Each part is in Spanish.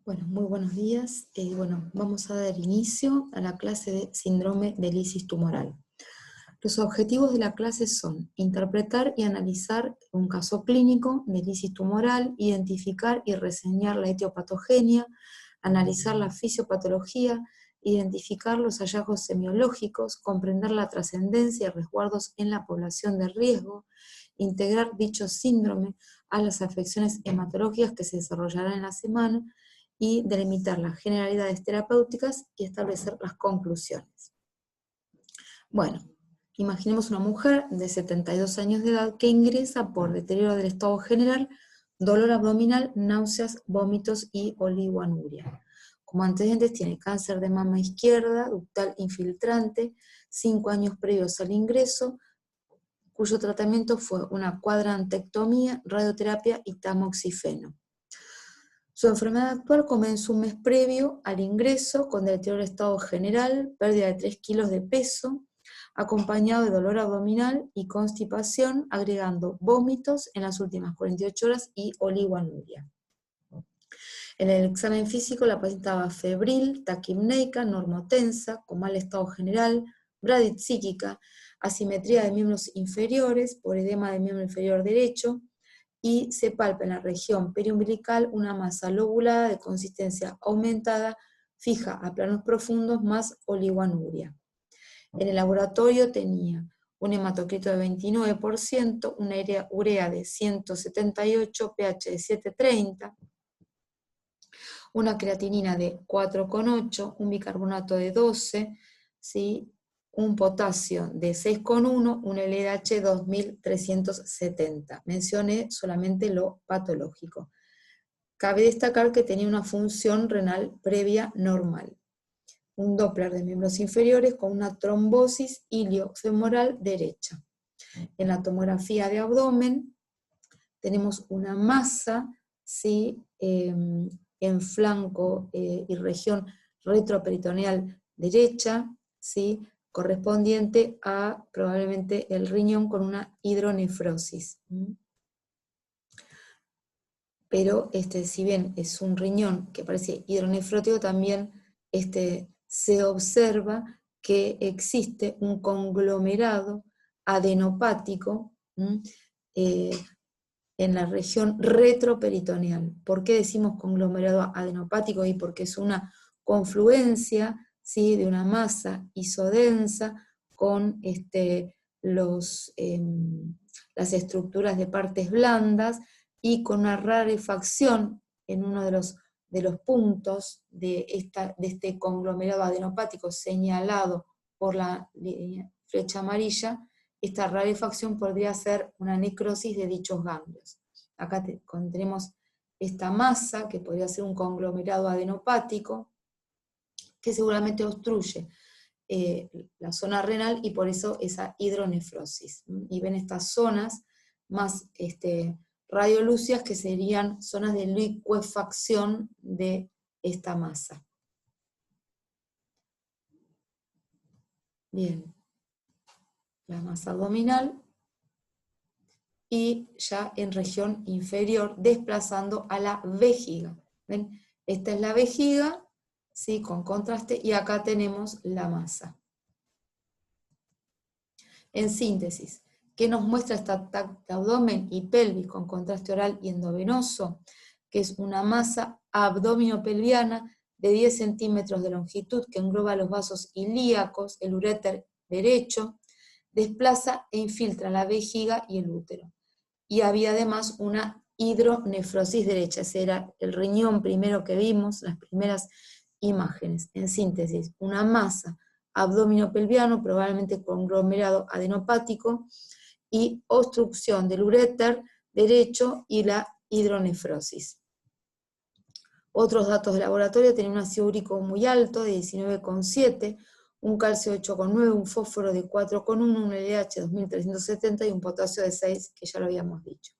Bueno, muy buenos días. Vamos a dar inicio a la clase de síndrome de lisis tumoral. Los objetivos de la clase son interpretar y analizar un caso clínico de lisis tumoral, identificar y reseñar la etiopatogenia, analizar la fisiopatología, identificar los hallazgos semiológicos, comprender la trascendencia y resguardos en la población de riesgo, integrar dicho síndrome a las afecciones hematológicas que se desarrollarán en la semana, y delimitar las generalidades terapéuticas y establecer las conclusiones. Bueno, imaginemos una mujer de 72 años de edad que ingresa por deterioro del estado general, dolor abdominal, náuseas, vómitos y oligoanuria. Como antecedentes tiene cáncer de mama izquierda, ductal infiltrante, 5 años previos al ingreso, cuyo tratamiento fue una cuadrantectomía, radioterapia y tamoxifeno. Su enfermedad actual comenzó un mes previo al ingreso con deterioro del estado general, pérdida de 3 kilos de peso, acompañado de dolor abdominal y constipación, agregando vómitos en las últimas 48 horas y oligoanuria. En el examen físico la paciente estaba febril, taquipneica, normotensa, con mal estado general, bradipsíquica, asimetría de miembros inferiores por edema del miembro inferior derecho, y se palpa en la región periumbilical una masa lobulada de consistencia aumentada, fija a planos profundos, más oligoanuria. En el laboratorio tenía un hematocrito de 29%, una urea de 178, pH de 7,30, una creatinina de 4,8, un bicarbonato de 12, ¿sí? Un potasio de 6,1, un LDH 2370. Mencioné solamente lo patológico. Cabe destacar que tenía una función renal previa normal. Un Doppler de miembros inferiores con una trombosis iliofemoral derecha. En la tomografía de abdomen tenemos una masa, ¿sí? En flanco y región retroperitoneal derecha, ¿sí? Correspondiente a probablemente el riñón con una hidronefrosis. Pero si bien es un riñón que parece hidronefrótico, también se observa que existe un conglomerado adenopático en la región retroperitoneal. ¿Por qué decimos conglomerado adenopático? Y porque es una confluencia, ¿sí? De una masa isodensa con las estructuras de partes blandas y con una rarefacción en uno de los puntos de este conglomerado adenopático señalado por la flecha amarilla. Esta rarefacción podría ser una necrosis de dichos ganglios. Acá tenemos esta masa, que podría ser un conglomerado adenopático, que seguramente obstruye la zona renal y por eso esa hidronefrosis. Y ven estas zonas más radiolúcidas que serían zonas de licuefacción de esta masa. Bien. La masa abdominal, y ya en región inferior, desplazando a la vejiga. ¿Ven? Esta es la vejiga, ¿sí? Con contraste, y acá tenemos la masa. En síntesis, ¿qué nos muestra esta TAC de abdomen y pelvis con contraste oral y endovenoso? Que es una masa abdominopelviana de 10 centímetros de longitud que engloba los vasos ilíacos, el uréter derecho, desplaza e infiltra la vejiga y el útero. Y había además una hidronefrosis derecha, ese era el riñón primero que vimos, las primeras imágenes. En síntesis, una masa abdominopelviano, probablemente conglomerado adenopático, y obstrucción del uréter derecho y la hidronefrosis. Otros datos de laboratorio: tenía un ácido úrico muy alto, de 19,7, un calcio 8,9, un fósforo de 4,1, un LDH 2370 y un potasio de 6, que ya lo habíamos dicho.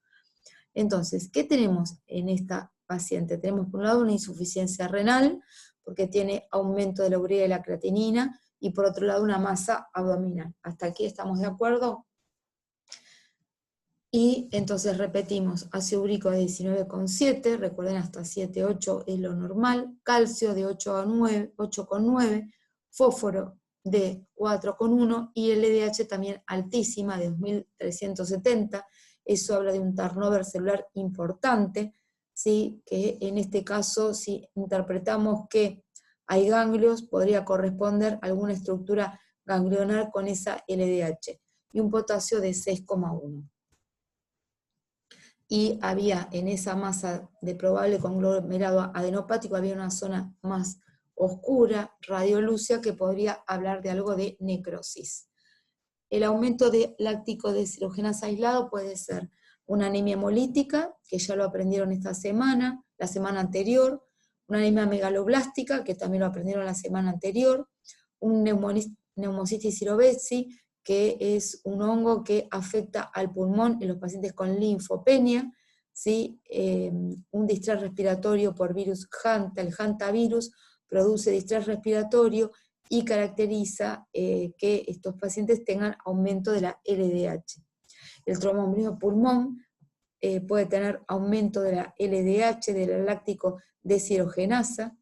Entonces, ¿qué tenemos en esta paciente? Tenemos por un lado una insuficiencia renal, porque tiene aumento de la urea y la creatinina, y por otro lado una masa abdominal. ¿Hasta aquí estamos de acuerdo? Y entonces repetimos, ácido úrico de 19,7, recuerden hasta 7, 8 es lo normal, calcio de 8,9, fósforo de 4,1 y LDH también altísima de 2370, eso habla de un turnover celular importante, ¿sí? Que en este caso si interpretamos que hay ganglios, podría corresponder a alguna estructura ganglionar con esa LDH, y un potasio de 6,1. Y había en esa masa de probable conglomerado adenopático, había una zona más oscura, radiolúcea, que podría hablar de algo de necrosis. El aumento de láctico deshidrogenasa aislado puede ser una anemia hemolítica, que ya lo aprendieron esta semana, la semana anterior, una anemia megaloblástica, que también lo aprendieron la semana anterior, un neumocystis cerevisiae, que es un hongo que afecta al pulmón en los pacientes con linfopenia, ¿sí? Un distrés respiratorio por virus Hanta, el hantavirus produce distrés respiratorio y caracteriza que estos pacientes tengan aumento de la LDH. El tromboembolismo pulmón puede tener aumento de la LDH, del láctico deshidrogenasa,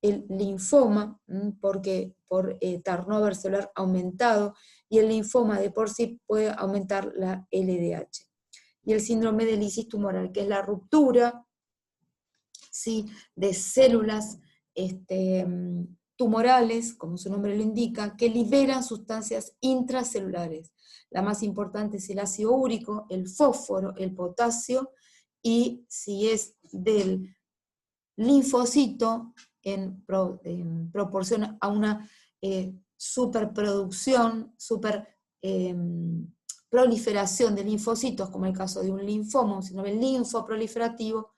el linfoma, porque por turnover celular aumentado, y el linfoma de por sí puede aumentar la LDH. Y el síndrome de lisis tumoral, que es la ruptura, ¿sí?, de células tumorales, como su nombre lo indica, que liberan sustancias intracelulares. La más importante es el ácido úrico, el fósforo, el potasio, y si es del linfocito, en proporción a una superproducción, proliferación de linfocitos, como el caso de un linfoma, un síndrome linfoproliferativo,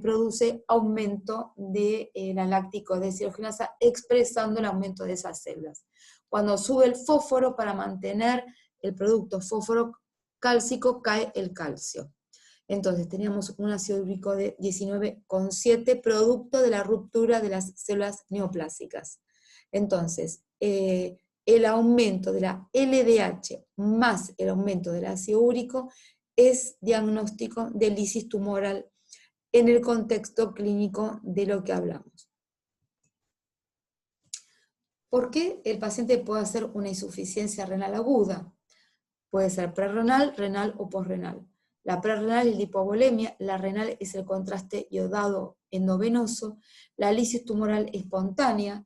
produce aumento de la láctico deshidrogenasa, expresando el aumento de esas células. Cuando sube el fósforo, para mantener el producto fósforo cálcico, cae el calcio. Entonces teníamos un ácido úrico de 19,7, producto de la ruptura de las células neoplásicas. Entonces, el aumento de la LDH más el aumento del ácido úrico es diagnóstico de lisis tumoral en el contexto clínico de lo que hablamos. ¿Por qué el paciente puede hacer una insuficiencia renal aguda? Puede ser prerrenal, renal o posrenal. La prerrenal es la hipovolemia, la renal es el contraste iodado endovenoso, la lisis tumoral espontánea,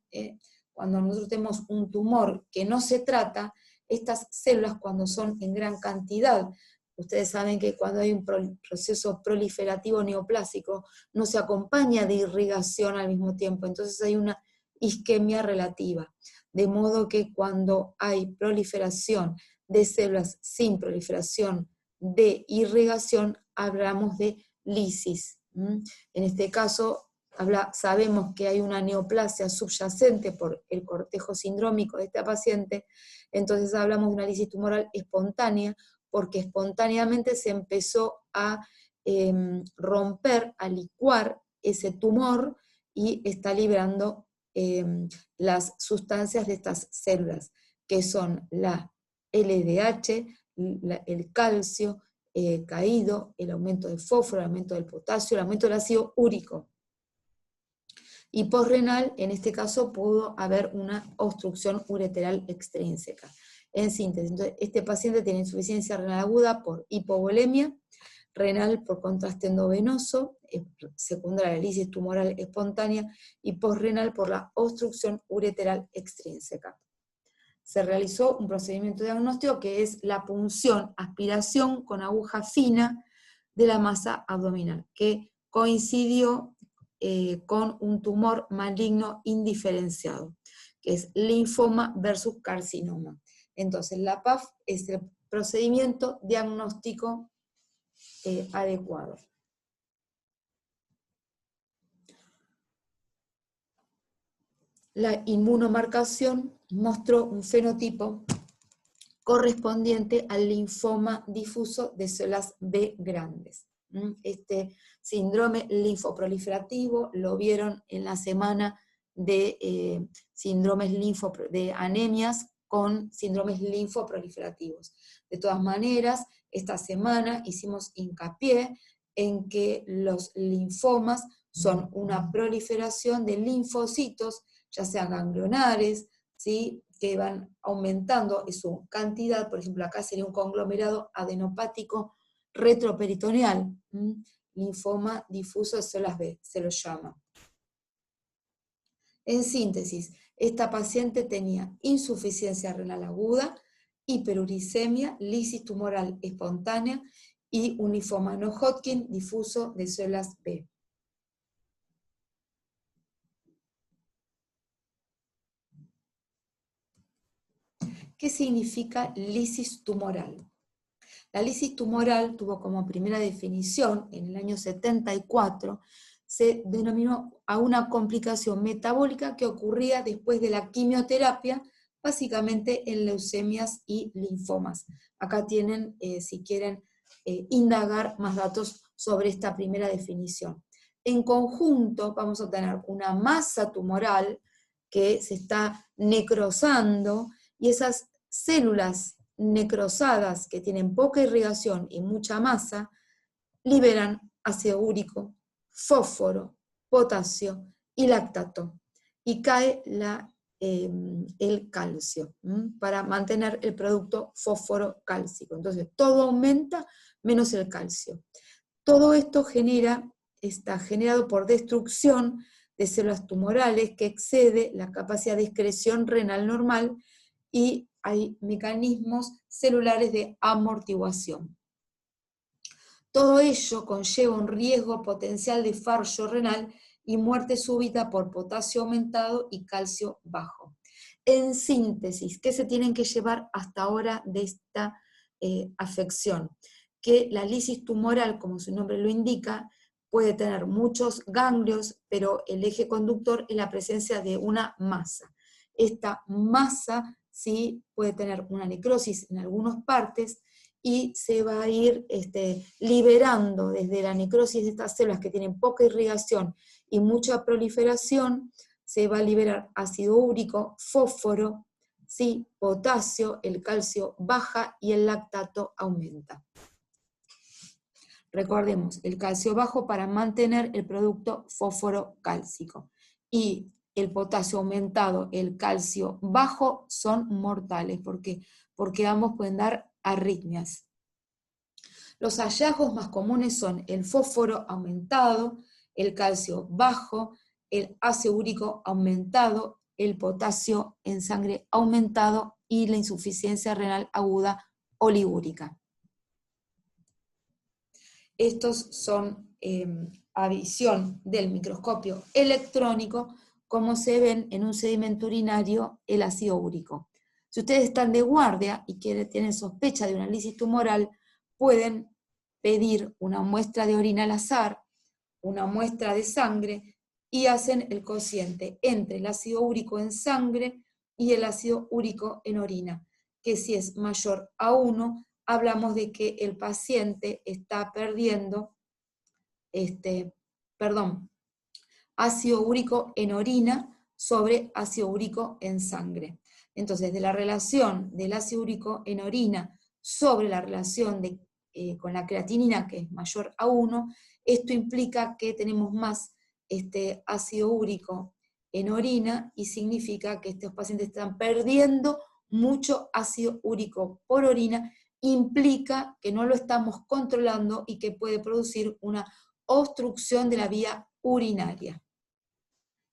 cuando nosotros tenemos un tumor que no se trata, estas células cuando son en gran cantidad, ustedes saben que cuando hay un proceso proliferativo neoplásico, no se acompaña de irrigación al mismo tiempo, entonces hay una isquemia relativa, de modo que cuando hay proliferación de células sin proliferación de irrigación, hablamos de lisis. En este caso, sabemos que hay una neoplasia subyacente por el cortejo sindrómico de esta paciente, entonces hablamos de una lisis tumoral espontánea, porque espontáneamente se empezó a romper, a licuar ese tumor y está liberando las sustancias de estas células, que son la LDH, el calcio caído, el aumento del fósforo, el aumento del potasio, el aumento del ácido úrico. Y posrenal, en este caso, pudo haber una obstrucción ureteral extrínseca. En síntesis, entonces, este paciente tiene insuficiencia renal aguda por hipovolemia, renal por contraste endovenoso, secundaria a la lisis tumoral espontánea, y posrenal por la obstrucción ureteral extrínseca. Se realizó un procedimiento diagnóstico que es la punción, aspiración con aguja fina de la masa abdominal, que coincidió con un tumor maligno indiferenciado, que es linfoma versus carcinoma. Entonces, la PAF es el procedimiento diagnóstico adecuado. La inmunomarcación mostró un fenotipo correspondiente al linfoma difuso de células B grandes. Este síndrome linfoproliferativo lo vieron en la semana de síndromes de anemias con síndromes linfoproliferativos. De todas maneras, esta semana hicimos hincapié en que los linfomas son una proliferación de linfocitos, ya sean ganglionares, ¿sí?, que van aumentando su cantidad. Por ejemplo, acá sería un conglomerado adenopático retroperitoneal, linfoma difuso de células B, se lo llama. En síntesis, esta paciente tenía insuficiencia renal aguda, hiperuricemia, lisis tumoral espontánea y un linfoma no Hodgkin difuso de células B. ¿Qué significa lisis tumoral? La lisis tumoral tuvo como primera definición, en el año 74, se denominó a una complicación metabólica que ocurría después de la quimioterapia, básicamente en leucemias y linfomas. Acá tienen, si quieren indagar más datos sobre esta primera definición. En conjunto vamos a tener una masa tumoral que se está necrosando, y esas células necrosadas que tienen poca irrigación y mucha masa liberan ácido úrico, fósforo, potasio y lactato, y cae el calcio para mantener el producto fósforo cálcico. Entonces todo aumenta menos el calcio. Todo esto está generado por destrucción de células tumorales que excede la capacidad de excreción renal normal, y hay mecanismos celulares de amortiguación. Todo ello conlleva un riesgo potencial de fallo renal y muerte súbita por potasio aumentado y calcio bajo. En síntesis, ¿qué se tienen que llevar hasta ahora de esta afección? Que la lisis tumoral, como su nombre lo indica, puede tener muchos ganglios, pero el eje conductor es la presencia de una masa. Esta masa sí puede tener una necrosis en algunas partes, y se va a ir liberando desde la necrosis de estas células que tienen poca irrigación y mucha proliferación. Se va a liberar ácido úrico, fósforo, ¿sí?, potasio, el calcio baja y el lactato aumenta. Recordemos, el calcio bajo para mantener el producto fósforo cálcico, y el potasio aumentado, el calcio bajo son mortales. ¿Por qué? Porque ambos pueden dar arritmias. Los hallazgos más comunes son el fósforo aumentado, el calcio bajo, el ácido úrico aumentado, el potasio en sangre aumentado y la insuficiencia renal aguda oligúrica. Estos son a visión del microscopio electrónico, como se ven en un sedimento urinario el ácido úrico. Si ustedes están de guardia y tienen sospecha de una lisis tumoral, pueden pedir una muestra de orina al azar, una muestra de sangre, y hacen el cociente entre el ácido úrico en sangre y el ácido úrico en orina, que si es mayor a 1, hablamos de que el paciente está perdiendo, ácido úrico en orina sobre ácido úrico en sangre. Entonces, de la relación del ácido úrico en orina sobre la relación con la creatinina, que es mayor a 1, esto implica que tenemos más ácido úrico en orina, y significa que estos pacientes están perdiendo mucho ácido úrico por orina. Implica que no lo estamos controlando y que puede producir una obstrucción de la vía urinaria.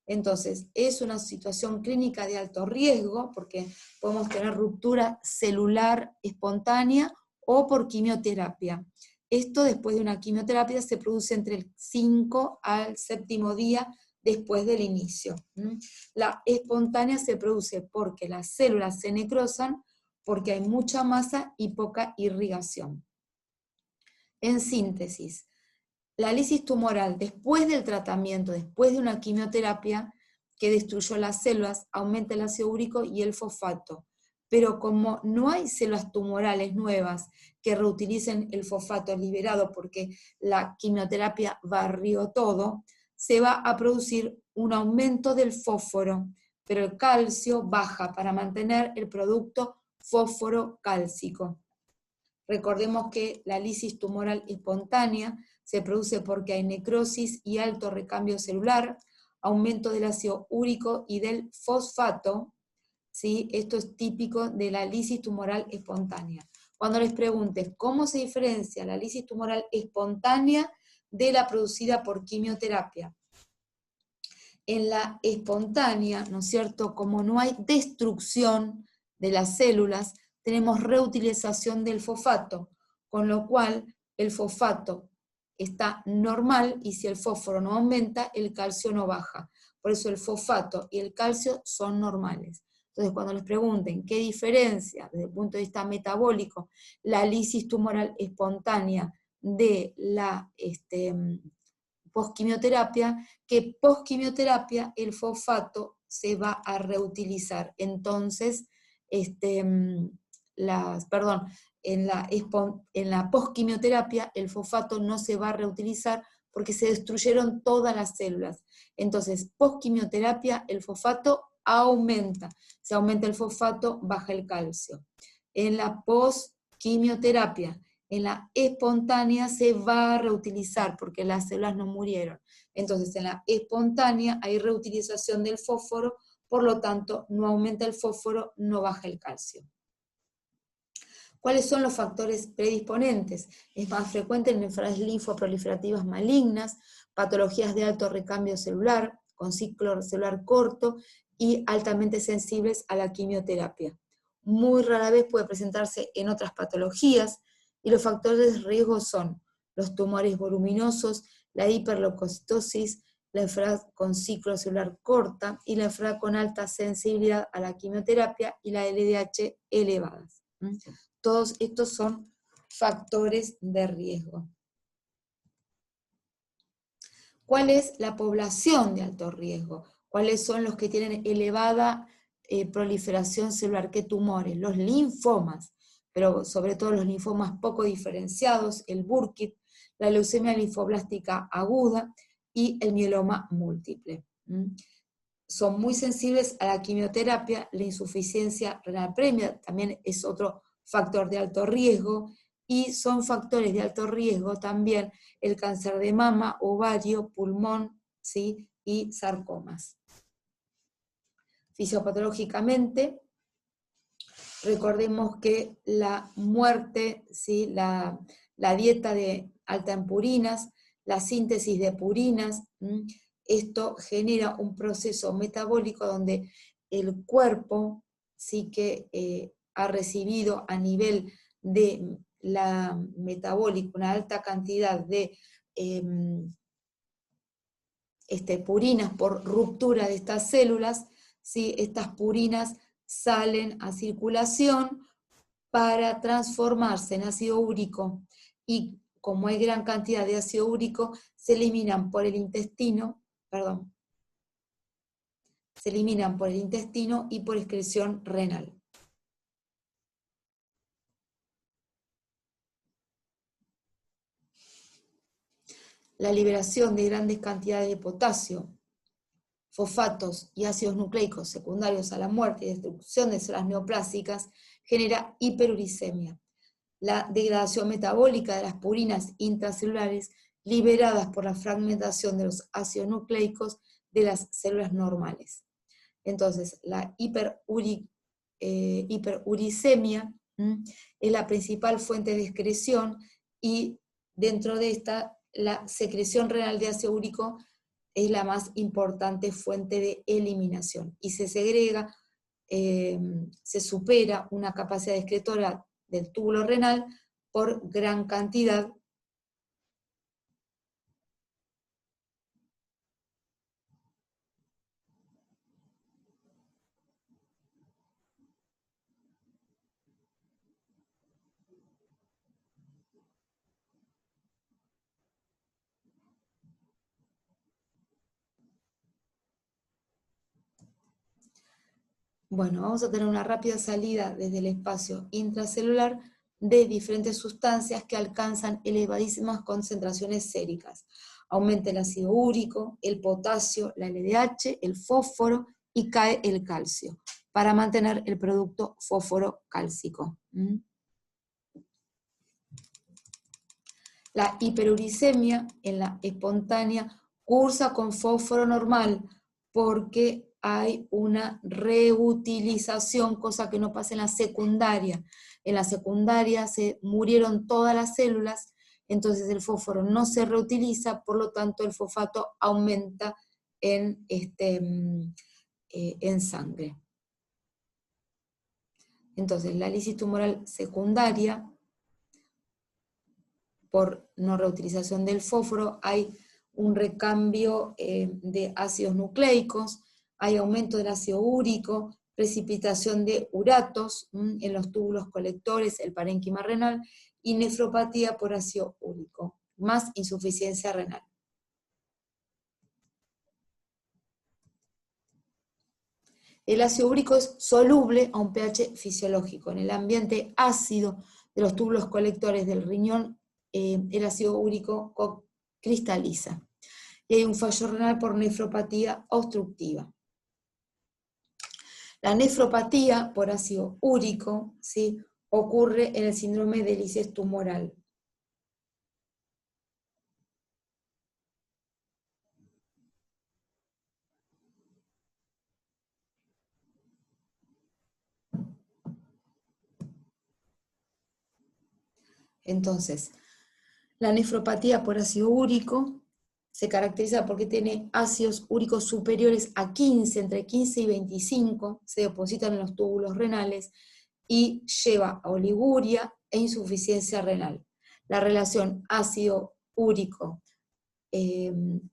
Entonces, es una situación clínica de alto riesgo, porque podemos tener ruptura celular espontánea o por quimioterapia. Esto, después de una quimioterapia, se produce entre el 5 al 7º día después del inicio. La espontánea se produce porque las células se necrosan, porque hay mucha masa y poca irrigación. En síntesis, la lisis tumoral después del tratamiento, después de una quimioterapia que destruyó las células, aumenta el ácido úrico y el fosfato. Pero como no hay células tumorales nuevas que reutilicen el fosfato liberado porque la quimioterapia barrió todo, se va a producir un aumento del fósforo, pero el calcio baja para mantener el producto fósforo cálcico. Recordemos que la lisis tumoral espontánea se produce porque hay necrosis y alto recambio celular, aumento del ácido úrico y del fosfato, ¿sí? Esto es típico de la lisis tumoral espontánea. Cuando les preguntes cómo se diferencia la lisis tumoral espontánea de la producida por quimioterapia. En la espontánea, ¿no es cierto?, como no hay destrucción de las células, tenemos reutilización del fosfato, con lo cual el fosfato está normal y si el fósforo no aumenta, el calcio no baja. Por eso el fosfato y el calcio son normales. Entonces, cuando les pregunten qué diferencia desde el punto de vista metabólico la lisis tumoral espontánea de la posquimioterapia, que posquimioterapia el fosfato se va a reutilizar. Entonces, en la posquimioterapia el fosfato no se va a reutilizar porque se destruyeron todas las células. Entonces, posquimioterapia el fosfato aumenta. Si aumenta el fosfato, baja el calcio. En la posquimioterapia, en la espontánea se va a reutilizar porque las células no murieron. Entonces, en la espontánea hay reutilización del fósforo, por lo tanto, no aumenta el fósforo, no baja el calcio. ¿Cuáles son los factores predisponentes? Es más frecuente en enfermedades linfoproliferativas malignas, patologías de alto recambio celular, con ciclo celular corto y altamente sensibles a la quimioterapia. Muy rara vez puede presentarse en otras patologías, y los factores de riesgo son los tumores voluminosos, la hiperleucocitosis, la enfermedad con ciclo celular corta y la enfermedad con alta sensibilidad a la quimioterapia y la LDH elevadas. Todos estos son factores de riesgo. ¿Cuál es la población de alto riesgo? ¿Cuáles son los que tienen elevada proliferación celular? ¿Qué tumores? Los linfomas, pero sobre todo los linfomas poco diferenciados, el Burkitt, la leucemia linfoblástica aguda y el mieloma múltiple. Son muy sensibles a la quimioterapia, la insuficiencia renal premia también es otro factor de alto riesgo, y son factores de alto riesgo también el cáncer de mama, ovario, pulmón, ¿sí?, y sarcomas. Fisiopatológicamente, recordemos que la muerte, ¿sí?, la dieta alta en purinas, la síntesis de purinas, esto genera un proceso metabólico donde el cuerpo sí que ha recibido a nivel de la metabólica una alta cantidad de purinas por ruptura de estas células, ¿sí? Estas purinas salen a circulación para transformarse en ácido úrico, y como hay gran cantidad de ácido úrico, se eliminan por el intestino y por excreción renal. La liberación de grandes cantidades de potasio, fosfatos y ácidos nucleicos secundarios a la muerte y destrucción de células neoplásicas genera hiperuricemia. La degradación metabólica de las purinas intracelulares liberadas por la fragmentación de los ácidos nucleicos de las células normales. Entonces, la hiperuricemia es la principal fuente de excreción, y dentro de esta, la secreción renal de ácido úrico es la más importante fuente de eliminación, y se segrega, se supera una capacidad excretora del túbulo renal por gran cantidad . Bueno, vamos a tener una rápida salida desde el espacio intracelular de diferentes sustancias que alcanzan elevadísimas concentraciones séricas. Aumenta el ácido úrico, el potasio, la LDH, el fósforo, y cae el calcio, para mantener el producto fósforo cálcico. La hiperuricemia en la espontánea cursa con fósforo normal porque hay una reutilización, cosa que no pasa en la secundaria. En la secundaria se murieron todas las células, entonces el fósforo no se reutiliza, por lo tanto el fosfato aumenta en sangre. Entonces la lisis tumoral secundaria, por no reutilización del fósforo, hay un recambio de ácidos nucleicos, hay aumento del ácido úrico, precipitación de uratos en los túbulos colectores, el parénquima renal, y nefropatía por ácido úrico, más insuficiencia renal. El ácido úrico es soluble a un pH fisiológico. En el ambiente ácido de los túbulos colectores del riñón, el ácido úrico cristaliza. Y hay un fallo renal por nefropatía obstructiva. La nefropatía por ácido úrico, ¿sí?, ocurre en el síndrome de lisis tumoral. Entonces, la nefropatía por ácido úrico se caracteriza porque tiene ácidos úricos superiores a 15, entre 15 y 25, se depositan en los túbulos renales y lleva a oliguria e insuficiencia renal. La relación ácido úrico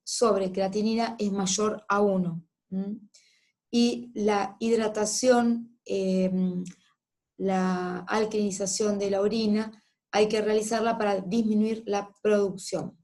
sobre creatinina es mayor a 1. Y la hidratación, la alcalinización de la orina, hay que realizarla para disminuir la producción.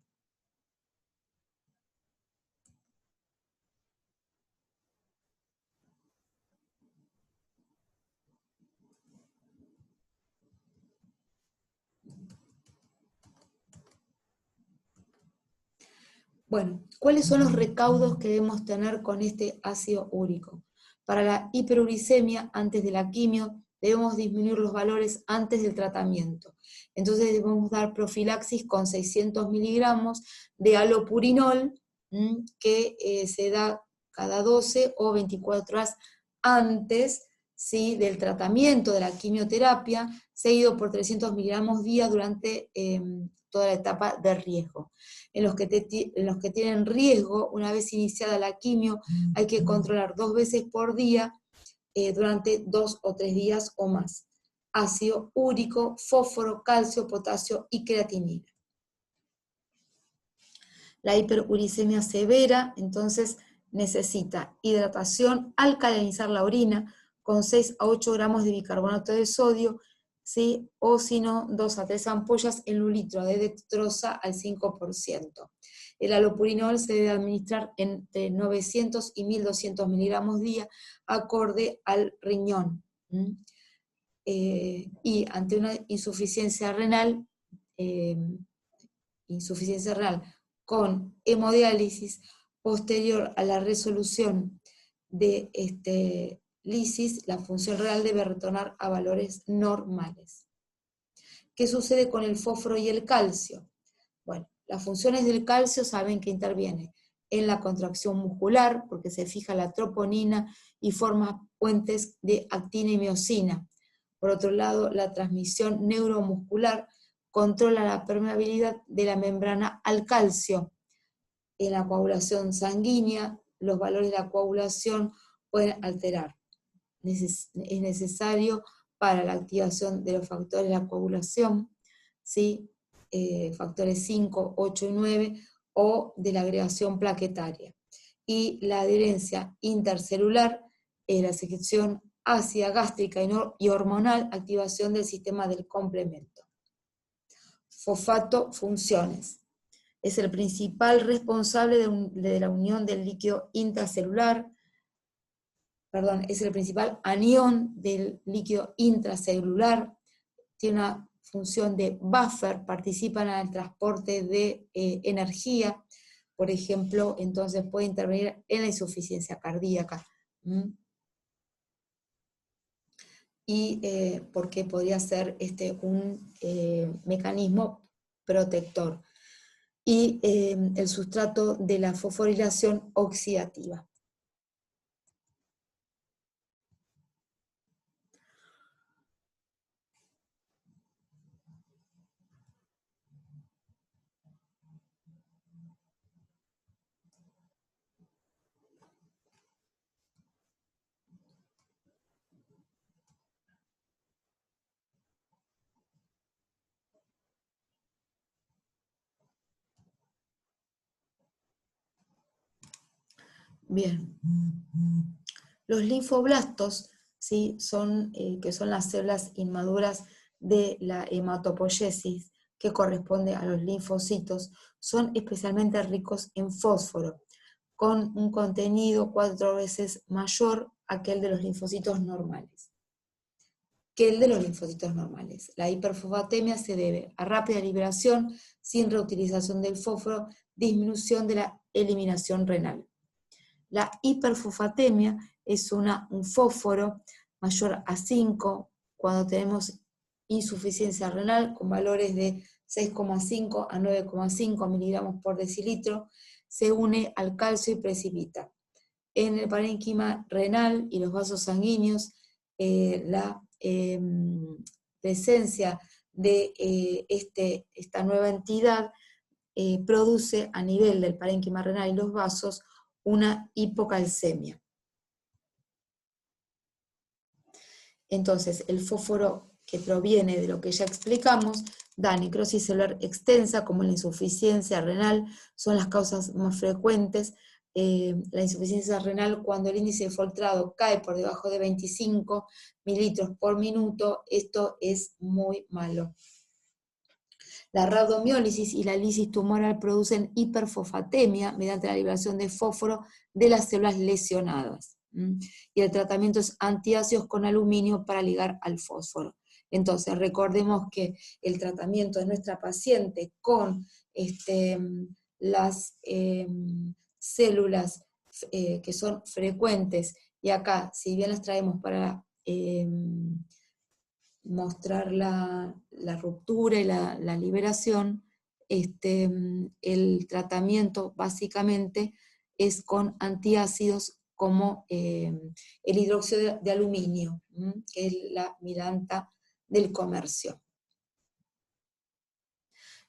Bueno, ¿cuáles son los recaudos que debemos tener con este ácido úrico? Para la hiperuricemia, antes de la quimio, debemos disminuir los valores antes del tratamiento. Entonces debemos dar profilaxis con 600 miligramos de alopurinol, que se da cada 12 o 24 horas antes, ¿sí?, del tratamiento de la quimioterapia, seguido por 300 miligramos día durante toda la etapa de riesgo. En los que tienen riesgo, una vez iniciada la quimio, hay que controlar 2 veces por día durante 2 o 3 días o más. Ácido úrico, fósforo, calcio, potasio y creatinina. La hiperuricemia severa, entonces, necesita hidratación, alcalinizar la orina con 6 a 8 gramos de bicarbonato de sodio, ¿sí?, o si no, 2 a 3 ampollas en 1 litro de dextrosa al 5%. El alopurinol se debe administrar entre 900 y 1200 miligramos día, acorde al riñón. Y ante una insuficiencia renal con hemodiálisis posterior a la resolución de lisis, la función renal debe retornar a valores normales. ¿Qué sucede con el fósforo y el calcio? Bueno, las funciones del calcio saben que interviene en la contracción muscular, porque se fija la troponina y forma puentes de actina y miosina. Por otro lado, la transmisión neuromuscular controla la permeabilidad de la membrana al calcio. En la coagulación sanguínea, los valores de la coagulación pueden alterar. Es necesario para la activación de los factores de la coagulación, ¿sí?, factores 5, 8 y 9, o de la agregación plaquetaria. Y la adherencia intercelular es la secreción ácida gástrica y hormonal, activación del sistema del complemento. Fosfato, funciones. Es el principal responsable de la unión del líquido intracelular, es el principal anión del líquido intracelular, tiene una función de buffer, participa en el transporte de energía, por ejemplo, entonces puede intervenir en la insuficiencia cardíaca. Y porque podría ser un mecanismo protector. y el sustrato de la fosforilación oxidativa. Bien. Los linfoblastos, ¿sí? Que son las células inmaduras de la hematopoiesis, que corresponde a los linfocitos, son especialmente ricos en fósforo, con un contenido 4 veces mayor a aquel de los linfocitos normales. La hiperfosfatemia se debe a rápida liberación sin reutilización del fósforo, disminución de la eliminación renal. La hiperfosfatemia es un fósforo mayor a 5 cuando tenemos insuficiencia renal con valores de 6,5 a 9,5 miligramos por decilitro, se une al calcio y precipita. En el parénquima renal y los vasos sanguíneos, la presencia de esta nueva entidad produce a nivel del parénquima renal y los vasos una hipocalcemia. Entonces, el fósforo que proviene de lo que ya explicamos da necrosis celular extensa, como la insuficiencia renal, son las causas más frecuentes. La insuficiencia renal, cuando el índice de filtrado cae por debajo de 25 mililitros por minuto, esto es muy malo. La rhabdomiólisis y la lisis tumoral producen hiperfosfatemia mediante la liberación de fósforo de las células lesionadas. Y el tratamiento es antiácidos con aluminio para ligar al fósforo. Entonces, recordemos que el tratamiento de nuestra paciente con las células que son frecuentes, y acá, si bien las traemos para mostrar la ruptura y la liberación, el tratamiento básicamente es con antiácidos como el hidróxido de aluminio, que es la milanta del comercio.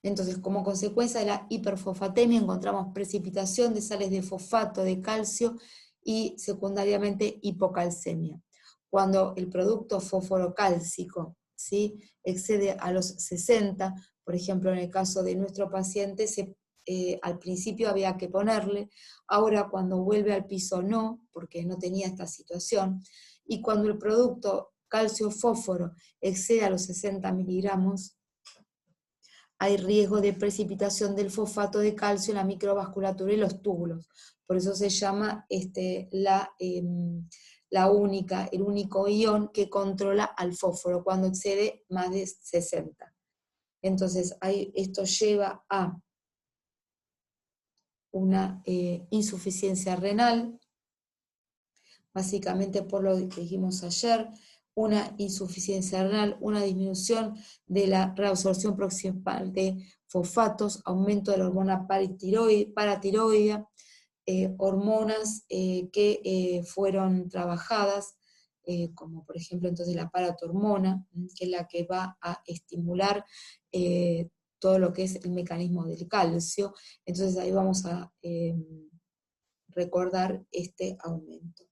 Entonces, como consecuencia de la hiperfosfatemia encontramos precipitación de sales de fosfato, de calcio y secundariamente hipocalcemia. Cuando el producto fosforocálcico, ¿sí?, excede a los 60, por ejemplo en el caso de nuestro paciente, al principio había que ponerle, ahora cuando vuelve al piso no, porque no tenía esta situación, y cuando el producto calcio-fósforo excede a los 60 miligramos, hay riesgo de precipitación del fosfato de calcio en la microvasculatura y los túbulos. Por eso se llama el único ion que controla al fósforo cuando excede más de 60. Entonces, esto lleva a una insuficiencia renal, básicamente por lo que dijimos ayer, una insuficiencia renal, una disminución de la reabsorción proximal de fosfatos, aumento de la hormona paratiroidea, hormonas que fueron trabajadas, como por ejemplo entonces la paratormona, que es la que va a estimular todo lo que es el mecanismo del calcio. Entonces ahí vamos a recordar este aumento.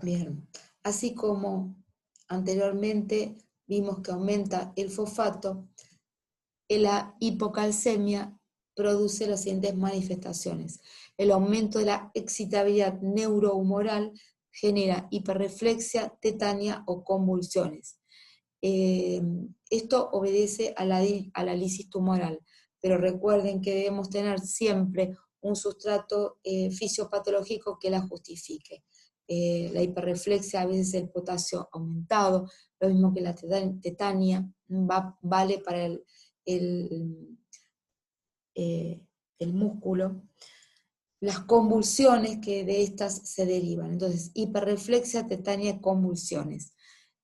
Bien, así como anteriormente vimos que aumenta el fosfato, la hipocalcemia produce las siguientes manifestaciones. El aumento de la excitabilidad neurohumoral genera hiperreflexia, tetania o convulsiones. Esto obedece a la lisis tumoral, pero recuerden que debemos tener siempre un sustrato fisiopatológico que la justifique. La hiperreflexia, a veces el potasio aumentado, lo mismo que la tetania, vale para el músculo, las convulsiones que de estas se derivan. Entonces, hiperreflexia, tetania, convulsiones.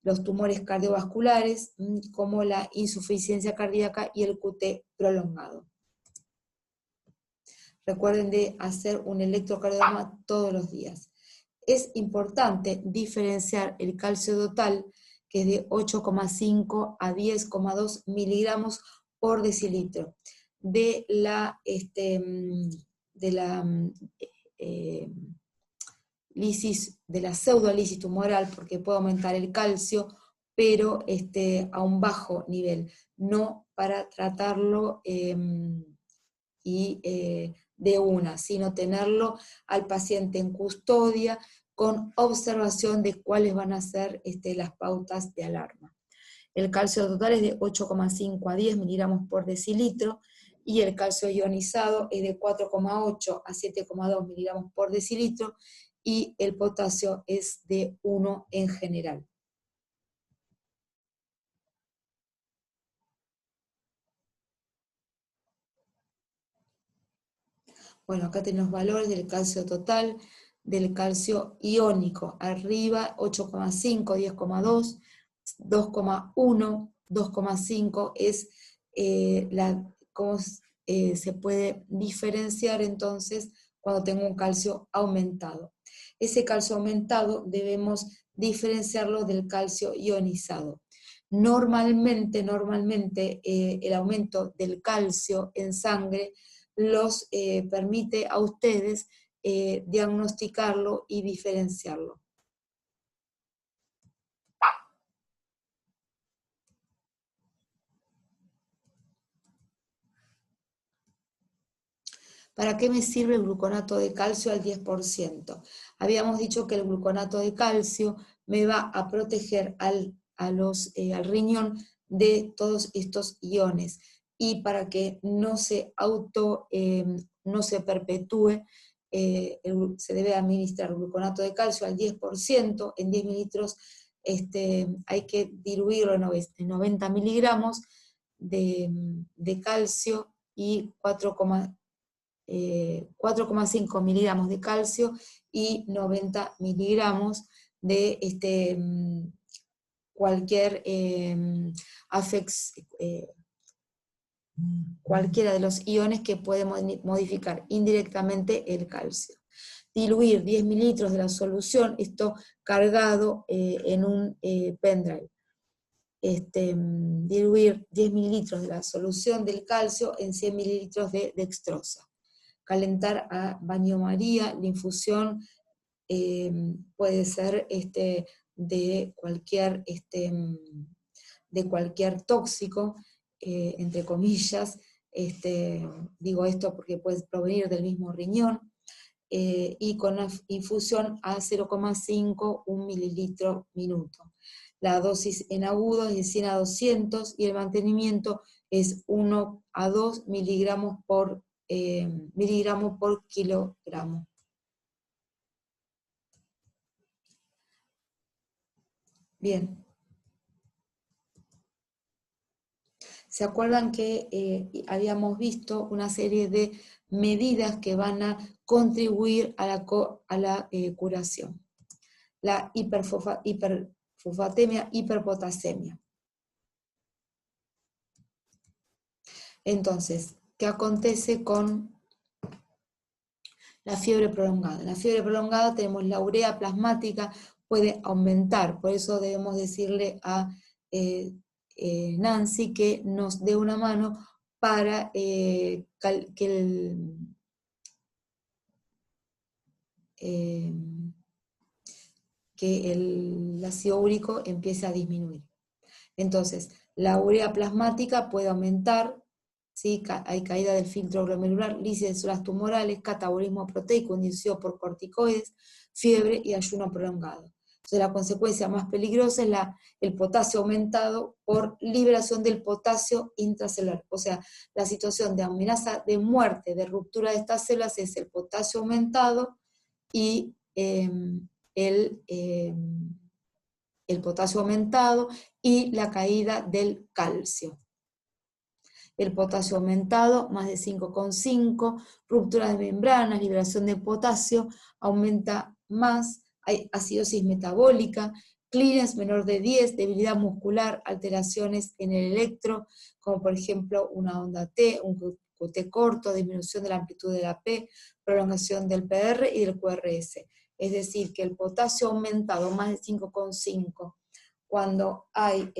Los tumores cardiovasculares, como la insuficiencia cardíaca y el QT prolongado. Recuerden de hacer un electrocardiograma todos los días. Es importante diferenciar el calcio total, que es de 8,5 a 10,2 miligramos por decilitro, de la lisis, de la pseudolisis tumoral, porque puede aumentar el calcio, pero a un bajo nivel, no para tratarlo de una, sino tenerlo al paciente en custodia con observación de cuáles van a ser las pautas de alarma. El calcio total es de 8,5 a 10 miligramos por decilitro, y el calcio ionizado es de 4,8 a 7,2 miligramos por decilitro, y el potasio es de 1 en general. Bueno, acá tenemos valores del calcio total, del calcio iónico, arriba 8,5, 10,2, 2,1, 2,5 es cómo se puede diferenciar entonces cuando tengo un calcio aumentado. Ese calcio aumentado debemos diferenciarlo del calcio ionizado. Normalmente el aumento del calcio en sangre los permite a ustedes diagnosticarlo y diferenciarlo. ¿Para qué me sirve el gluconato de calcio al 10%? Habíamos dicho que el gluconato de calcio me va a proteger al riñón de todos estos iones, y para que no se no se perpetúe, se debe administrar gluconato de calcio al 10%, en 10 mililitros hay que diluirlo en 90 miligramos de calcio y 4,5 miligramos de calcio y 90 miligramos de cualquiera de los iones que puede modificar indirectamente el calcio. Diluir 10 mililitros de la solución, esto cargado en un pendrive. Diluir 10 mililitros de la solución del calcio en 100 mililitros de dextrosa. Calentar a baño María, la infusión puede ser de cualquier tóxico, entre comillas, digo esto porque puede provenir del mismo riñón, y con la infusión a 0,5, 1 mililitro minuto. La dosis en agudo es de 100 a 200 y el mantenimiento es 1 a 2 miligramos por kilogramo. Bien. ¿Se acuerdan que habíamos visto una serie de medidas que van a contribuir a la curación? La hiperfosfatemia, hiperpotasemia. Entonces, ¿qué acontece con la fiebre prolongada? En la fiebre prolongada tenemos la urea plasmática, puede aumentar, por eso debemos decirle a Nancy que nos dé una mano para que el ácido úrico empiece a disminuir. Entonces, la urea plasmática puede aumentar, ¿sí? Hay caída del filtro glomerular, lisis de células tumorales, catabolismo proteico inducido por corticoides, fiebre y ayuno prolongado. Entonces, la consecuencia más peligrosa es el potasio aumentado por liberación del potasio intracelular. O sea, la situación de amenaza de muerte, de ruptura de estas células, es el potasio aumentado y el potasio aumentado y la caída del calcio. el potasio aumentado, más de 5,5, ruptura de membranas, liberación de potasio, aumenta más, hay acidosis metabólica, clearance menor de 10, debilidad muscular, alteraciones en el electro, como por ejemplo una onda T, un QT corto, disminución de la amplitud de la P, prolongación del PR y del QRS. Es decir, que el potasio aumentado más de 5,5, cuando hay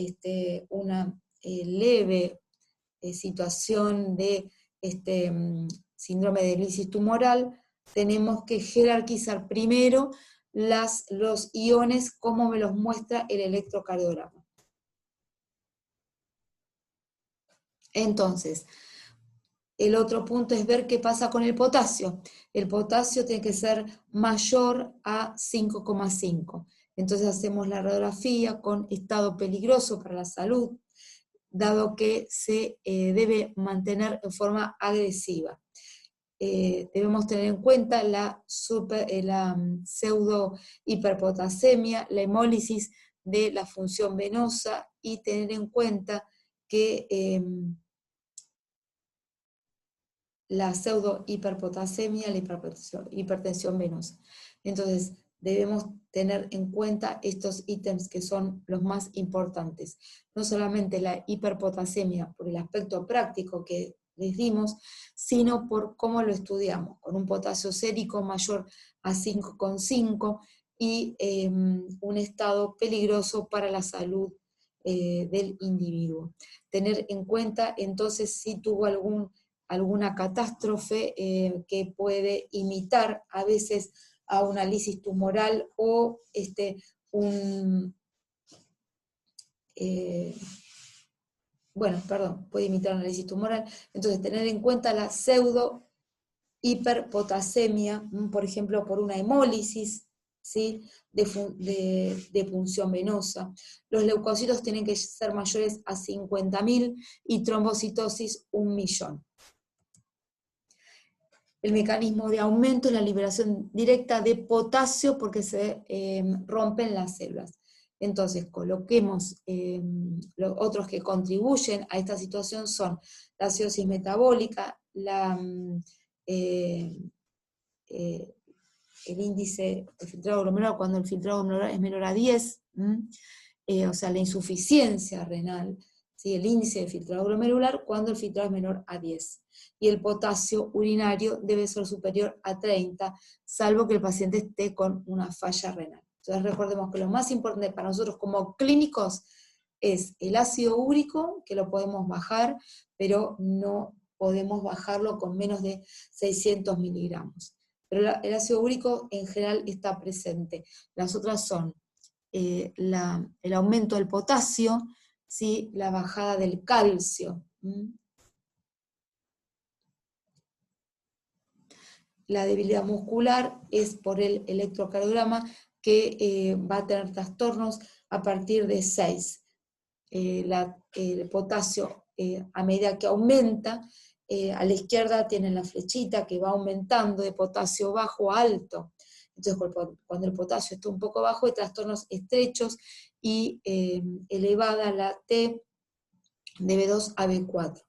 una leve situación de síndrome de lisis tumoral, tenemos que jerarquizar primero los iones como me los muestra el electrocardiograma. Entonces, el otro punto es ver qué pasa con el potasio. El potasio tiene que ser mayor a 5,5. Entonces hacemos la radiografía con estado peligroso para la salud, dado que se debe mantener en forma agresiva. Debemos tener en cuenta la pseudo hiperpotasemia, la hemólisis de la función venosa y tener en cuenta que la pseudo hiperpotasemia, la hipertensión venosa. Entonces, debemos tener en cuenta estos ítems que son los más importantes. No solamente la hiperpotasemia por el aspecto práctico que les dimos, sino por cómo lo estudiamos, con un potasio sérico mayor a 5,5 y un estado peligroso para la salud del individuo. Tener en cuenta entonces si tuvo alguna catástrofe que puede imitar a veces a una lisis tumoral o puede imitar una lisis tumoral. Entonces, tener en cuenta la pseudo hiperpotasemia, por ejemplo, por una hemólisis, ¿sí? de punción venosa. Los leucocitos tienen que ser mayores a 50.000 y trombocitosis 1.000.000. El mecanismo de aumento es la liberación directa de potasio porque se rompen las células. Entonces, coloquemos los otros que contribuyen a esta situación son la acidosis metabólica, el índice de filtrado glomerular, cuando el filtrado glomerular es menor a 10, o sea, la insuficiencia renal, ¿sí? El índice de filtrado glomerular cuando el filtrado es menor a 10. Y el potasio urinario debe ser superior a 30, salvo que el paciente esté con una falla renal. Entonces recordemos que lo más importante para nosotros como clínicos es el ácido úrico, que lo podemos bajar, pero no podemos bajarlo con menos de 600 miligramos. Pero el ácido úrico en general está presente. Las otras son el aumento del potasio, ¿sí? La bajada del calcio. La debilidad muscular es por el electrocardiograma que va a tener trastornos a partir de 6. El potasio, a medida que aumenta, a la izquierda tienen la flechita que va aumentando de potasio bajo a alto. Entonces, cuando el potasio está un poco bajo, hay trastornos estrechos y elevada la T de B2 a B4.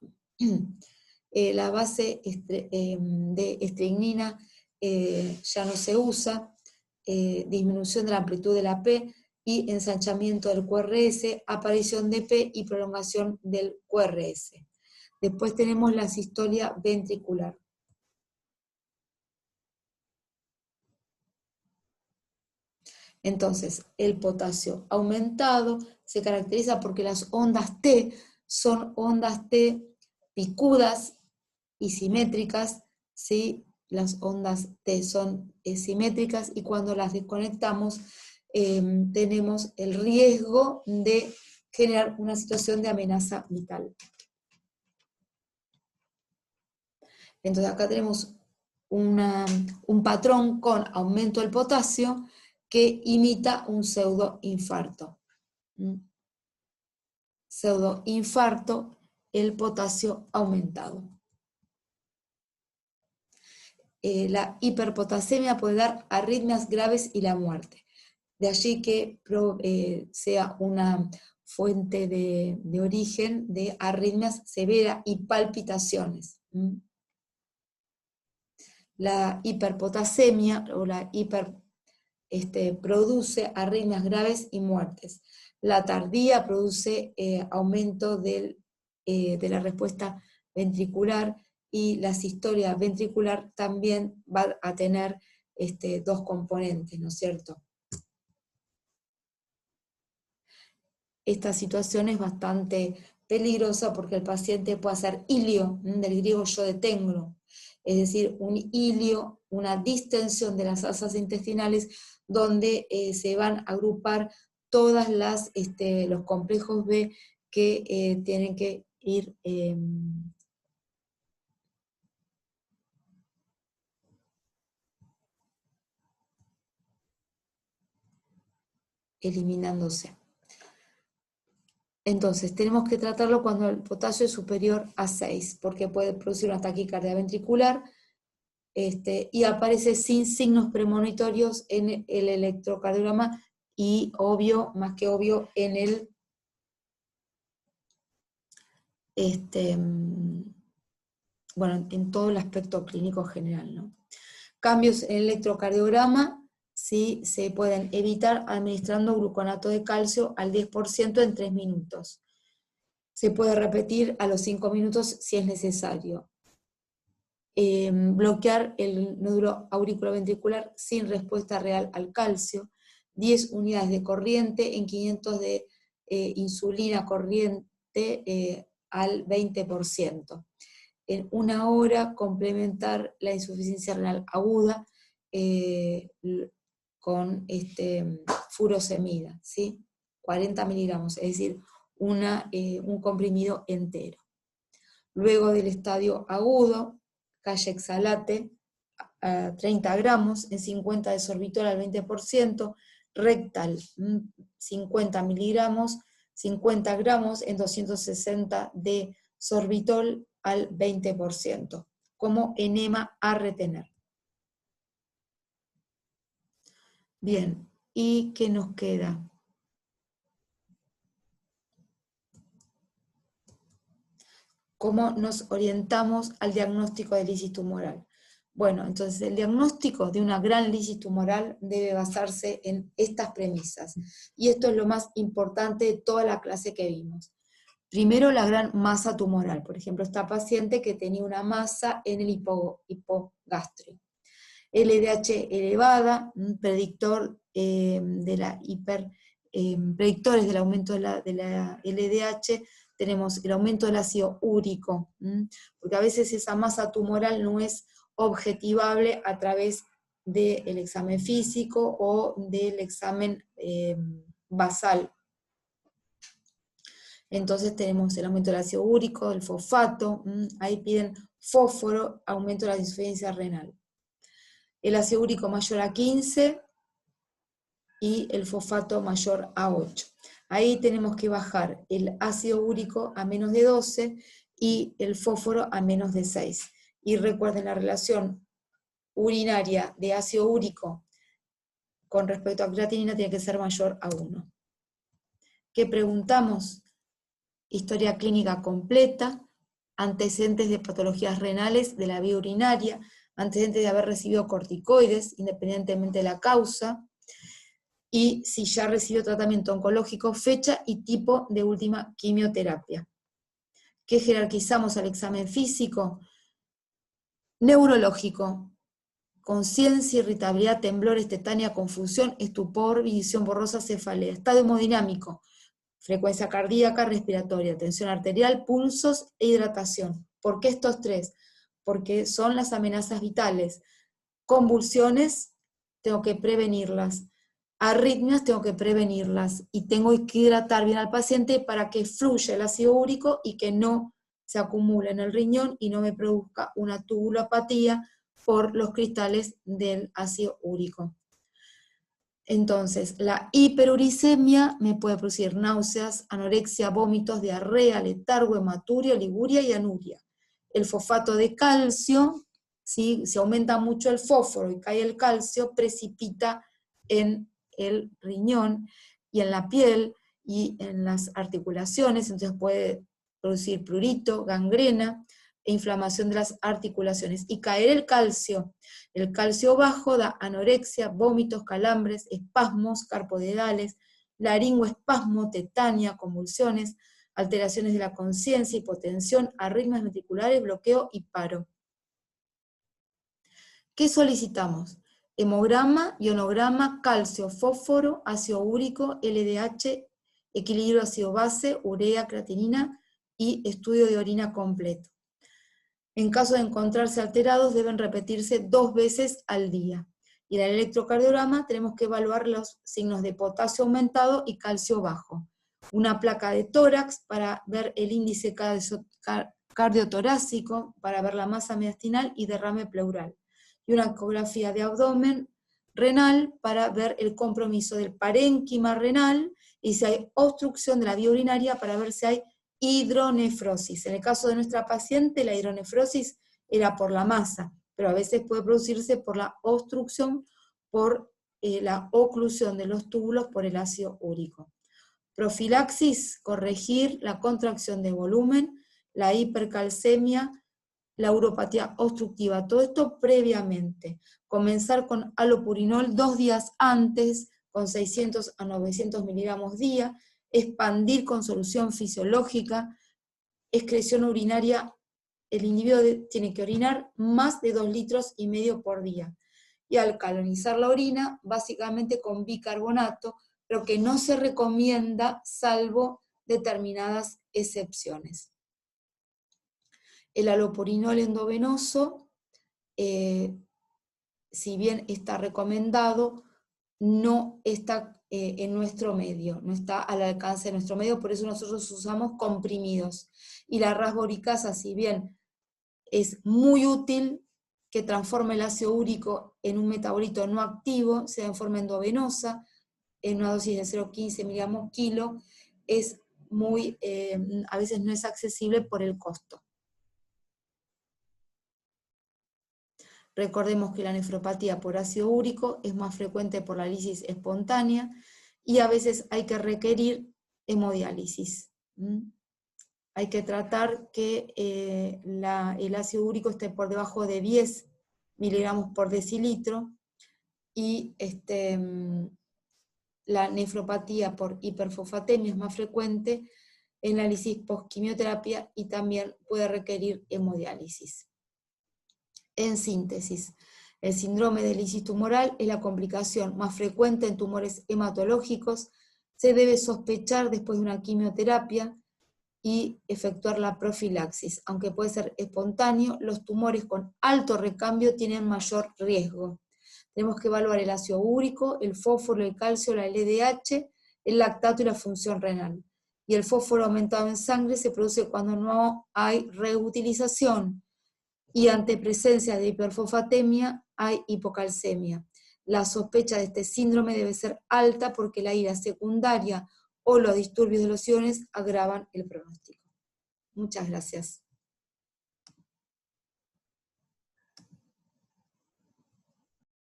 La base de estregnina ya no se usa, disminución de la amplitud de la P y ensanchamiento del QRS, aparición de P y prolongación del QRS. Después tenemos la sistolia ventricular. Entonces, el potasio aumentado se caracteriza porque las ondas T son ondas T picudas y simétricas, ¿sí? Las ondas T son simétricas y cuando las desconectamos tenemos el riesgo de generar una situación de amenaza vital. Entonces acá tenemos un patrón con aumento del potasio que imita un pseudoinfarto. Pseudoinfarto, el potasio aumentado. La hiperpotasemia puede dar arritmias graves y la muerte. De allí que sea una fuente de origen de arritmias severas y palpitaciones. La hiperpotasemia o la produce arritmias graves y muertes. La tardía produce aumento de la respuesta ventricular, y la sistolia ventricular también va a tener dos componentes, ¿no es cierto? Esta situación es bastante peligrosa porque el paciente puede hacer ilio, del griego yo detengo, es decir, un ilio, una distensión de las asas intestinales donde se van a agrupar todas los complejos B que tienen que ir eliminándose. Entonces, tenemos que tratarlo cuando el potasio es superior a 6, porque puede producir una taquicardia ventricular, y aparece sin signos premonitorios en el electrocardiograma y obvio, más que obvio, en el bueno, en todo el aspecto clínico general, ¿no? Cambios en el electrocardiograma sí se pueden evitar administrando gluconato de calcio al 10% en 3 minutos. Se puede repetir a los 5 minutos si es necesario. Bloquear el nódulo auriculoventricular sin respuesta real al calcio, 10 unidades de corriente en 500 de insulina corriente al 20%. En 1 hora complementar la insuficiencia renal aguda con furosemida, ¿sí? 40 miligramos, es decir, un comprimido entero. Luego del estadio agudo, Calle-Exalate, 30 gramos, en 50 de sorbitol al 20%, rectal, 50 miligramos, 50 gramos en 260 de sorbitol al 20%, como enema a retener. Bien, ¿y qué nos queda? ¿Cómo nos orientamos al diagnóstico de lisis tumoral? Bueno, entonces el diagnóstico de una gran lisis tumoral debe basarse en estas premisas. Y esto es lo más importante de toda la clase que vimos. Primero, la gran masa tumoral. Por ejemplo, esta paciente que tenía una masa en el hipogastrio. LDH elevada, un predictor de la predictores del aumento de la LDH, tenemos el aumento del ácido úrico, porque a veces esa masa tumoral no es objetivable a través del examen físico o del examen basal. Entonces tenemos el aumento del ácido úrico, el fosfato, ahí piden fósforo, aumento de la insuficiencia renal. El ácido úrico mayor a 15 y el fosfato mayor a 8. Ahí tenemos que bajar el ácido úrico a menos de 12 y el fósforo a menos de 6. Y recuerden, la relación urinaria de ácido úrico con respecto a creatinina tiene que ser mayor a 1. ¿Qué preguntamos? Historia clínica completa, antecedentes de patologías renales de la vía urinaria, antecedentes de haber recibido corticoides, independientemente de la causa, y si ya recibió tratamiento oncológico, fecha y tipo de última quimioterapia. ¿Qué jerarquizamos al examen físico? Neurológico, conciencia, irritabilidad, temblores, tetania, confusión, estupor, visión borrosa, cefalea. Estado hemodinámico, frecuencia cardíaca, respiratoria, tensión arterial, pulsos e hidratación. ¿Por qué estos tres? Porque son las amenazas vitales. Convulsiones, tengo que prevenirlas. Arritmias, tengo que prevenirlas. Y tengo que hidratar bien al paciente para que fluya el ácido úrico y que no se acumule en el riñón y no me produzca una tubulopatía por los cristales del ácido úrico. Entonces, la hiperuricemia me puede producir náuseas, anorexia, vómitos, diarrea, letargo, hematuria, oliguria y anuria. El fosfato de calcio, ¿sí? Si aumenta mucho el fósforo y cae el calcio, precipita en el riñón y en la piel, y en las articulaciones, entonces puede producir prurito, gangrena e inflamación de las articulaciones. Y caer el calcio bajo da anorexia, vómitos, calambres, espasmos carpodedales, laringoespasmo, tetania, convulsiones, alteraciones de la conciencia, hipotensión, arritmias ventriculares, bloqueo y paro. ¿Qué solicitamos? Hemograma, ionograma, calcio, fósforo, ácido úrico, LDH, equilibrio ácido-base, urea, creatinina y estudio de orina completo. En caso de encontrarse alterados, deben repetirse 2 veces al día. Y en el electrocardiograma tenemos que evaluar los signos de potasio aumentado y calcio bajo. Una placa de tórax para ver el índice cardiotorácico, para ver la masa mediastinal y derrame pleural. Y una ecografía de abdomen renal para ver el compromiso del parénquima renal y si hay obstrucción de la vía urinaria para ver si hay hidronefrosis. En el caso de nuestra paciente, la hidronefrosis era por la masa, pero a veces puede producirse por la obstrucción, por la oclusión de los túbulos por el ácido úrico. Profilaxis, corregir la contracción de volumen, la hipercalcemia, la uropatía obstructiva, todo esto previamente. Comenzar con alopurinol 2 días antes, con 600 a 900 miligramos día, expandir con solución fisiológica, excreción urinaria, el individuo tiene que orinar más de 2,5 litros por día. Y alcalinizar la orina, básicamente con bicarbonato, pero que no se recomienda salvo determinadas excepciones. El alopurinol endovenoso, si bien está recomendado, no está en nuestro medio, no está al alcance de nuestro medio, por eso nosotros usamos comprimidos. Y la rasboricasa, si bien es muy útil que transforme el ácido úrico en un metabolito no activo, sea en forma endovenosa, en una dosis de 0,15 miligramos kilo, es muy, a veces no es accesible por el costo. Recordemos que la nefropatía por ácido úrico es más frecuente por la lisis espontánea y a veces hay que requerir hemodiálisis. Hay que tratar que el ácido úrico esté por debajo de 10 miligramos por decilitro y la nefropatía por hiperfosfatemia es más frecuente en la lisis postquimioterapia y también puede requerir hemodiálisis. En síntesis, el síndrome de lisis tumoral es la complicación más frecuente en tumores hematológicos, se debe sospechar después de una quimioterapia y efectuar la profilaxis. Aunque puede ser espontáneo, los tumores con alto recambio tienen mayor riesgo. Tenemos que evaluar el ácido úrico, el fósforo, el calcio, la LDH, el lactato y la función renal. Y el fósforo aumentado en sangre se produce cuando no hay reutilización, y ante presencia de hiperfosfatemia hay hipocalcemia. La sospecha de este síndrome debe ser alta porque la ira secundaria o los disturbios de los iones agravan el pronóstico. Muchas gracias.